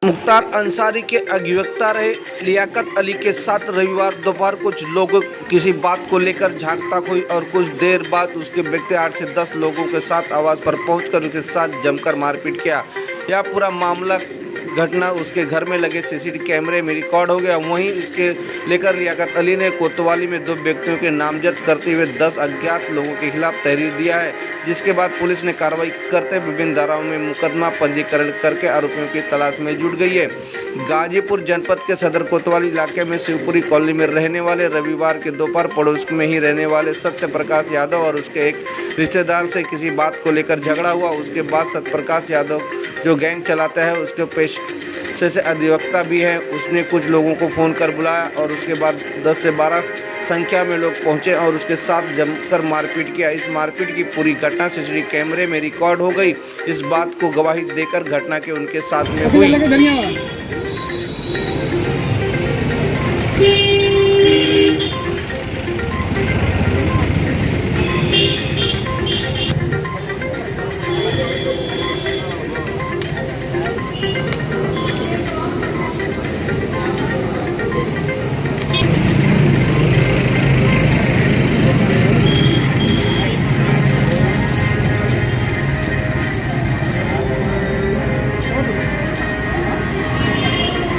मुख्तार अंसारी के अधिवक्ता रहे लियाकत अली के साथ रविवार दोपहर कुछ लोगों किसी बात को लेकर झांकता हुई और कुछ देर बाद उसके व्यक्ति 8 से 10 लोगों के साथ आवास पर पहुंचकर उसके साथ जमकर मारपीट किया। यह पूरा मामला घटना उसके घर में लगे सीसीटीवी कैमरे में रिकॉर्ड हो गया। वहीं इसके लेकर लियाकत अली ने कोतवाली में 2 व्यक्तियों के नामजद करते हुए 10 अज्ञात लोगों के खिलाफ तहरीर दिया है, जिसके बाद पुलिस ने कार्रवाई करते विभिन्न धाराओं में मुकदमा पंजीकरण करके आरोपियों की तलाश में जुट गई है। गाजीपुर जनपद के सदर कोतवाली इलाके में शिवपुरी कॉलोनी में रहने वाले रविवार के दोपहर पड़ोस में ही रहने वाले सत्य प्रकाश यादव और उसके एक रिश्तेदार से किसी बात को लेकर झगड़ा हुआ। उसके बाद सत्य प्रकाश यादव जो गैंग चलाता है उसके पेशे से अधिवक्ता भी है, उसने कुछ लोगों को फ़ोन कर बुलाया और उसके बाद 10 से 12 संख्या में लोग पहुंचे और उसके साथ जमकर मारपीट किया। इस मारपीट की पूरी घटना सीसीटीवी कैमरे में रिकॉर्ड हो गई। इस बात को गवाही देकर घटना के उनके साथ में हुई।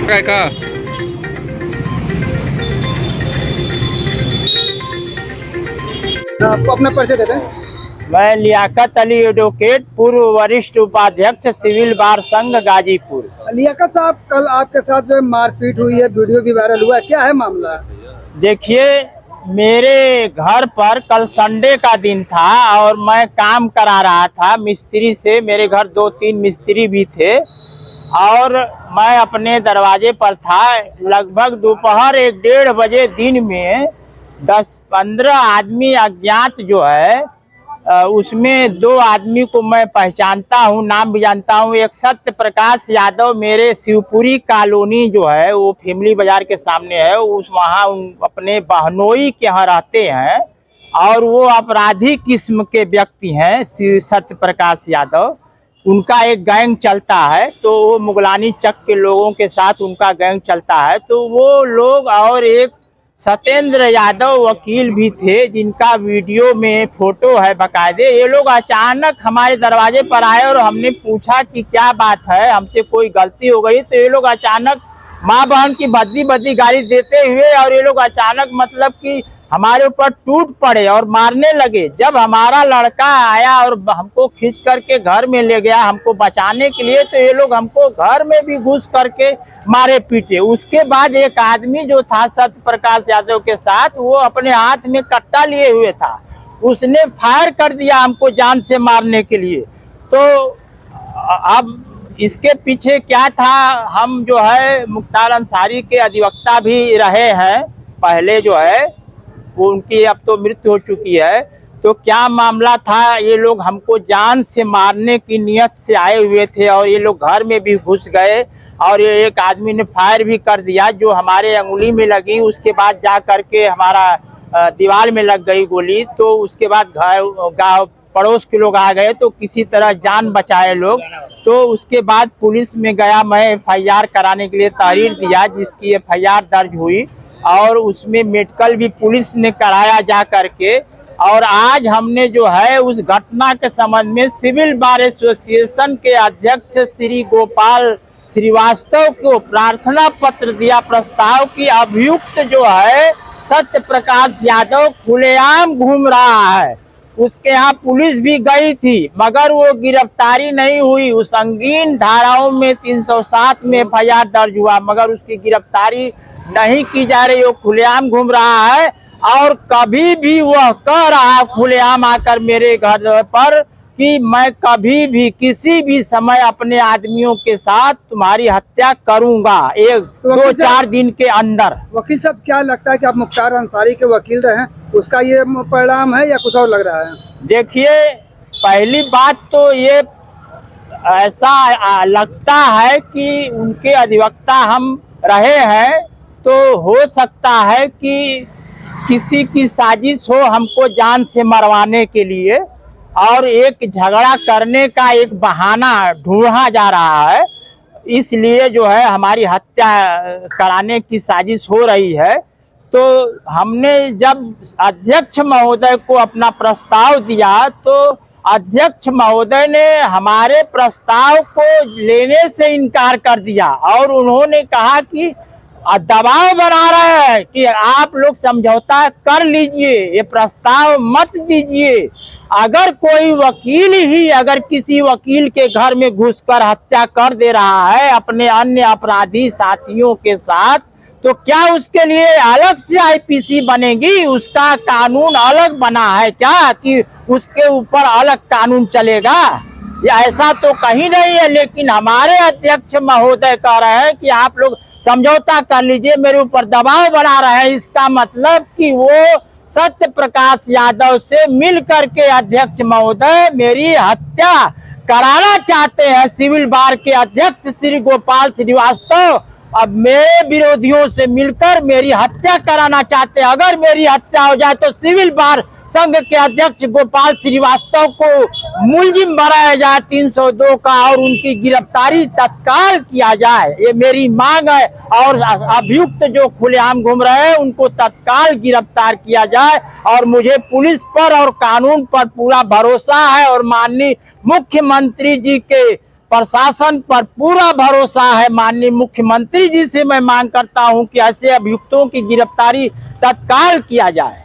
काय का आपको अपना परिचय दे दें। मैं लियाकत अली एडवोकेट, पूर्व वरिष्ठ उपाध्यक्ष सिविल बार संघ गाजीपुर। लियाकत साहब, कल आपके साथ जो मारपीट हुई है, वीडियो भी वायरल हुआ है, क्या है मामला? देखिए, मेरे घर पर कल संडे का दिन था और मैं काम करा रहा था मिस्त्री से। मेरे घर 2-3 मिस्त्री भी थे और मैं अपने दरवाजे पर था। लगभग दोपहर 1-1:30 बजे दिन में 10-15 आदमी अज्ञात जो है, उसमें 2 आदमी को मैं पहचानता हूँ, नाम भी जानता हूँ। एक सत्य प्रकाश यादव मेरे शिवपुरी कॉलोनी जो है वो फैमिली बाजार के सामने है, उस वहाँ अपने बहनोई के यहाँ रहते हैं और वो अपराधी किस्म के व्यक्ति हैं। सत्य प्रकाश यादव, उनका एक गैंग चलता है, तो वो मुगलानी चक के लोगों के साथ उनका गैंग चलता है। तो वो लोग और एक सत्येंद्र यादव वकील भी थे, जिनका वीडियो में फोटो है बकायदे। ये लोग अचानक हमारे दरवाजे पर आए और हमने पूछा कि क्या बात है, हमसे कोई गलती हो गई। तो ये लोग अचानक माँ बहन की भद्दी भद्दी गाली देते हुए और ये लोग अचानक मतलब कि हमारे ऊपर टूट पड़े और मारने लगे। जब हमारा लड़का आया और हमको खींच करके घर में ले गया हमको बचाने के लिए, तो ये लोग हमको घर में भी घुस करके मारे पीटे। उसके बाद एक आदमी जो था सत्य प्रकाश यादव के साथ, वो अपने हाथ में कट्टा लिए हुए था, उसने फायर कर दिया हमको जान से मारने के लिए। तो अब इसके पीछे क्या था, हम जो है मुख्तार अंसारी के अधिवक्ता भी रहे हैं पहले, जो है वो उनकी अब तो मृत्यु हो चुकी है। तो क्या मामला था, ये लोग हमको जान से मारने की नियत से आए हुए थे और ये लोग घर में भी घुस गए और ये एक आदमी ने फायर भी कर दिया जो हमारे अंगुली में लगी। उसके बाद जा करके हमारा दीवार में लग गई गोली। तो उसके बाद गाँव पड़ोस के लोग आ गए तो किसी तरह जान बचाए लोग। तो उसके बाद पुलिस में गया, मैं FIR कराने के लिए तहरीर दिया, जिसकी FIR दर्ज हुई और उसमें मेडिकल भी पुलिस ने कराया जा करके। और आज हमने जो है उस घटना के संबंध में सिविल बार एसोसिएशन के अध्यक्ष श्री गोपाल श्रीवास्तव को प्रार्थना पत्र दिया प्रस्ताव की अभियुक्त जो है सत्य प्रकाश यादव खुलेआम घूम रहा है। उसके यहाँ पुलिस भी गई थी मगर वो गिरफ्तारी नहीं हुई। उस संगीन धाराओं में 307 में FIR दर्ज हुआ मगर उसकी गिरफ्तारी नहीं की जा रही। वो खुलेआम घूम रहा है और कभी भी वह कह रहा खुलेआम आकर मेरे घर पर कि मैं कभी भी किसी भी समय अपने आदमियों के साथ तुम्हारी हत्या करूंगा 1-2-4 दिन के अंदर। वकील साहब, क्या लगता है कि आप मुख्तार अंसारी के वकील रहे हैं, उसका ये परिणाम है या कुछ और लग रहा है? देखिए, पहली बात तो ये ऐसा लगता है कि उनके अधिवक्ता हम रहे हैं, तो हो सकता है कि किसी की साजिश हो हमको जान से मरवाने के लिए और एक झगड़ा करने का एक बहाना ढूंढा जा रहा है। इसलिए जो है हमारी हत्या कराने की साजिश हो रही है। तो हमने जब अध्यक्ष महोदय को अपना प्रस्ताव दिया तो अध्यक्ष महोदय ने हमारे प्रस्ताव को लेने से इनकार कर दिया और उन्होंने कहा कि दबाव बना रहे हैं कि आप लोग समझौता कर लीजिए, ये प्रस्ताव मत दीजिए। अगर कोई वकील ही अगर किसी वकील के घर में घुसकर हत्या कर दे रहा है अपने अन्य अपराधी साथियों के साथ, तो क्या उसके लिए अलग से आईपीसी बनेगी? उसका कानून अलग बना है क्या कि उसके ऊपर अलग कानून चलेगा? या ऐसा तो कहीं नहीं है। लेकिन हमारे अध्यक्ष महोदय कह रहे हैं कि आप लोग समझौता कर लीजिए, मेरे ऊपर दबाव बना रहे हैं। इसका मतलब कि वो सत्य प्रकाश यादव से मिल करके अध्यक्ष महोदय मेरी हत्या कराना चाहते हैं। सिविल बार के अध्यक्ष श्री गोपाल श्रीवास्तव अब मेरे विरोधियों से मिलकर मेरी हत्या कराना चाहते हैं। अगर मेरी हत्या हो जाए तो सिविल बार संघ के अध्यक्ष गोपाल श्रीवास्तव को मुलजिम बनाया जाए 302 का और उनकी गिरफ्तारी तत्काल किया जाए, ये मेरी मांग है। और अभियुक्त जो खुलेआम घूम रहे हैं उनको तत्काल गिरफ्तार किया जाए। और मुझे पुलिस पर और कानून पर पूरा भरोसा है और माननीय मुख्यमंत्री जी के प्रशासन पर पूरा भरोसा है। माननीय मुख्यमंत्री जी से मैं मांग करता हूं कि ऐसे अभियुक्तों की गिरफ्तारी तत्काल किया जाए।